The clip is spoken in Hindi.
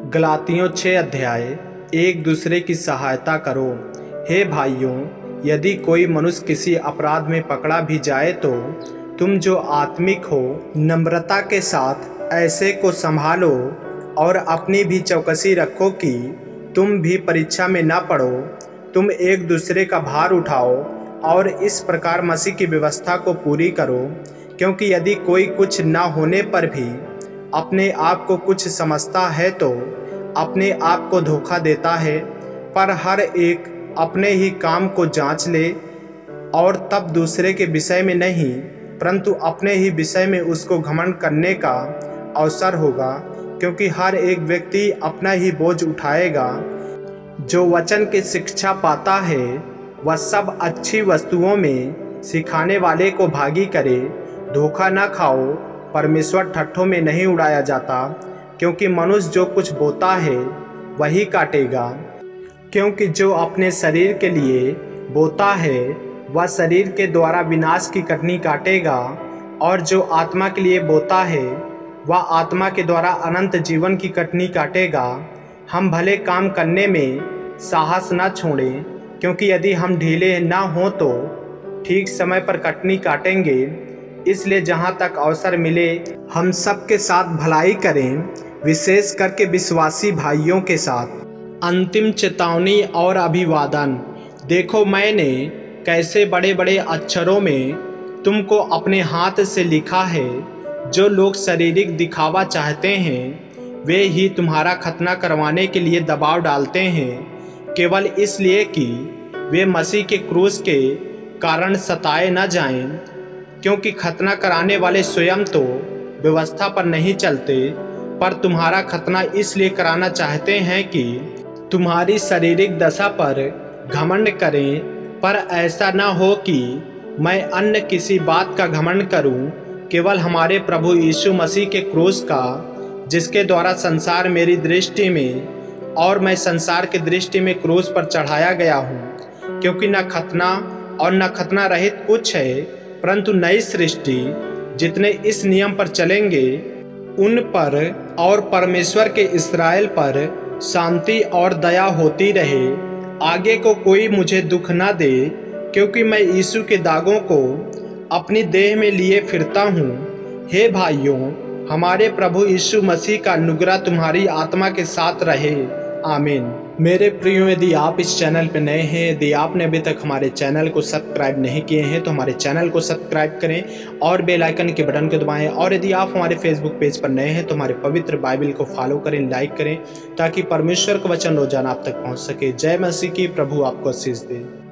गलातियों 6 अध्याय। एक दूसरे की सहायता करो। हे भाइयों, यदि कोई मनुष्य किसी अपराध में पकड़ा भी जाए तो तुम जो आत्मिक हो नम्रता के साथ ऐसे को संभालो और अपनी भी चौकसी रखो कि तुम भी परीक्षा में न पड़ो। तुम एक दूसरे का भार उठाओ और इस प्रकार मसीह की व्यवस्था को पूरी करो, क्योंकि यदि कोई कुछ न होने पर भी अपने आप को कुछ समझता है तो अपने आप को धोखा देता है। पर हर एक अपने ही काम को जांच ले और तब दूसरे के विषय में नहीं परंतु अपने ही विषय में उसको घमंड करने का अवसर होगा, क्योंकि हर एक व्यक्ति अपना ही बोझ उठाएगा। जो वचन की शिक्षा पाता है वह सब अच्छी वस्तुओं में सिखाने वाले को भागी करे। धोखा न खाओ, परमेश्वर ठट्ठों में नहीं उड़ाया जाता, क्योंकि मनुष्य जो कुछ बोता है वही काटेगा। क्योंकि जो अपने शरीर के लिए बोता है वह शरीर के द्वारा विनाश की कटनी काटेगा, और जो आत्मा के लिए बोता है वह आत्मा के द्वारा अनंत जीवन की कटनी काटेगा। हम भले काम करने में साहस न छोड़ें, क्योंकि यदि हम ढीले न हों तो ठीक समय पर कटनी काटेंगे। इसलिए जहाँ तक अवसर मिले हम सबके साथ भलाई करें, विशेष करके विश्वासी भाइयों के साथ। अंतिम चेतावनी और अभिवादन। देखो, मैंने कैसे बड़े बड़े अक्षरों में तुमको अपने हाथ से लिखा है। जो लोग शारीरिक दिखावा चाहते हैं वे ही तुम्हारा खतना करवाने के लिए दबाव डालते हैं, केवल इसलिए कि वे मसीह के क्रूस के कारण सताए न जाएं। क्योंकि खतना कराने वाले स्वयं तो व्यवस्था पर नहीं चलते, पर तुम्हारा खतना इसलिए कराना चाहते हैं कि तुम्हारी शारीरिक दशा पर घमंड करें। पर ऐसा न हो कि मैं अन्य किसी बात का घमंड करूं, केवल हमारे प्रभु यीशु मसीह के क्रूस का, जिसके द्वारा संसार मेरी दृष्टि में और मैं संसार की दृष्टि में क्रूस पर चढ़ाया गया हूँ। क्योंकि न खतना और न खतना रहित कुछ है, परंतु नई सृष्टि। जितने इस नियम पर चलेंगे उन पर और परमेश्वर के इस्राएल पर शांति और दया होती रहे। आगे को कोई मुझे दुख ना दे, क्योंकि मैं यीशु के दागों को अपनी देह में लिए फिरता हूँ। हे भाइयों, हमारे प्रभु यीशु मसीह का अनुग्रह तुम्हारी आत्मा के साथ रहे। आमीन। मेरे प्रियो, यदि आप इस चैनल पर नए हैं, यदि आपने अभी तक हमारे चैनल को सब्सक्राइब नहीं किए हैं तो हमारे चैनल को सब्सक्राइब करें और बेल आइकन के बटन को दबाएं। और यदि आप हमारे फेसबुक पेज पर नए हैं तो हमारे पवित्र बाइबल को फॉलो करें, लाइक करें, ताकि परमेश्वर का वचन रोजाना आप तक पहुंच सके। जय मसीह की। प्रभु आपको आशीष दे।